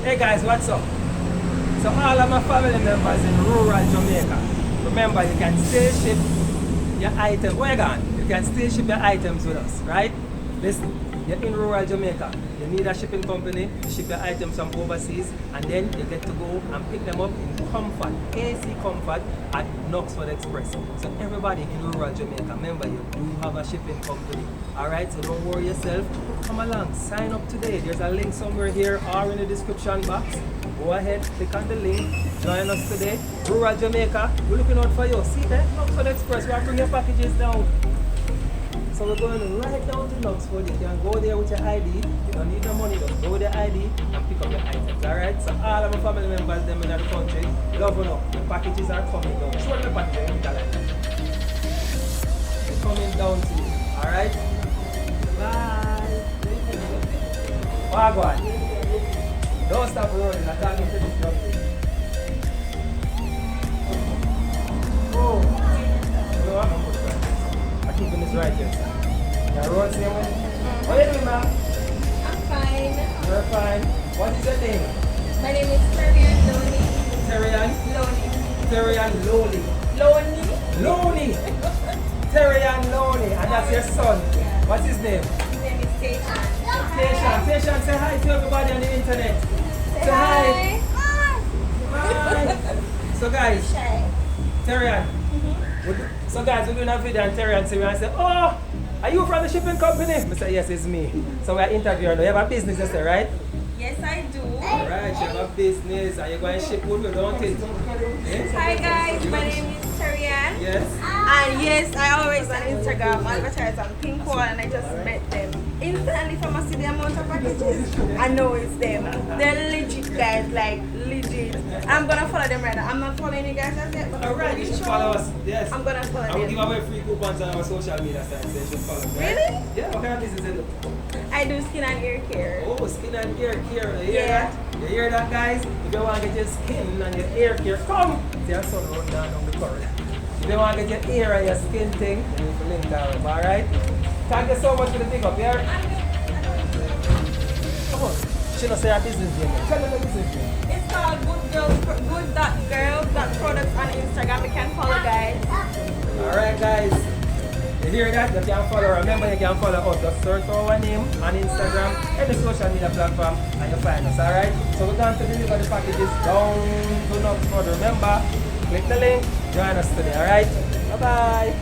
Hey guys, what's up? So all of my family members in rural Jamaica, remember you can still ship your items. Where you gone? You can still ship your items with us, right? Listen, you're in rural Jamaica. You need a shipping company to ship your items from overseas, and then you get to go and pick them up in comfort, AC comfort at Knoxford Express. So everybody in rural Jamaica, remember you do have a shipping company. Alright, so don't worry yourself. Come along, sign up today. There's a link somewhere here or in the description box. Go ahead, click on the link, join us today. Rural Jamaica, we're looking out for you. See there, Knoxford Express, we'll bring your packages down. So we're going right down to Knoxford. You can go there with your ID. You don't need no money, just go with your ID and pick up your items. Alright? So all of my family members them in the country, love you know. The packages are coming down. Show them the packages. They're coming down to you. Alright? Bye. Wagwan. Don't stop rolling. I'm talking to this young lady. Oh. No, I'm not good. I'm keeping this right here. You're rolling the same way? What are you doing, ma'am? I'm fine. You're fine. What is your name? My name is Terian Loney. Terian? Loney. Terian Loney. Loney? Loney! Terian Loney. And that's your son. Yeah. What's his name? His name is Tashan. Tashan, say hi to everybody on the internet. Say hi. Hi. So guys, Shy. Terian. So guys, we're doing a video and Terian see me and say, oh, are you from the shipping company? I say, yes, it's me. So we're interviewing. You have a business, you say, right? Yes, I do. Alright, you have a business and you're going to ship food, don't it? Yes? Hi guys, my name is Terian. Yes? And yes, I always on Instagram advertise on Pink Wall and I just met them. Instantly from I see the amount of packages, I know it's them. They're legit guys, like legit. I'm gonna follow them right now. I'm not following you guys as yet, but Alright, you should follow us. Yes. I'm gonna follow I will give them. away free coupons on our social media sites, so you should follow us. Right? Really? Yeah, what kind of business is it? I do skin and ear care. Oh, skin and ear care. You hear Yeah. that? You hear that, guys? If you want to get your skin and your ear care, come! See your son run down the corridor. If you want to get your ear and your skin thing, then you need to link that up, alright? Thank you so much for the pick up, yeah? Come on. She don't say her business name. Tell them the business name. It's called good.girls.products on Instagram. You can follow guys. Alright, guys. You hear that? You can follow. Remember, you can follow us. Just search for our name on Instagram, any social media platform, and you find us. Alright? So we're going to deliver the packages down to Knoxford. Remember, click the link, join us today. Alright? Bye bye.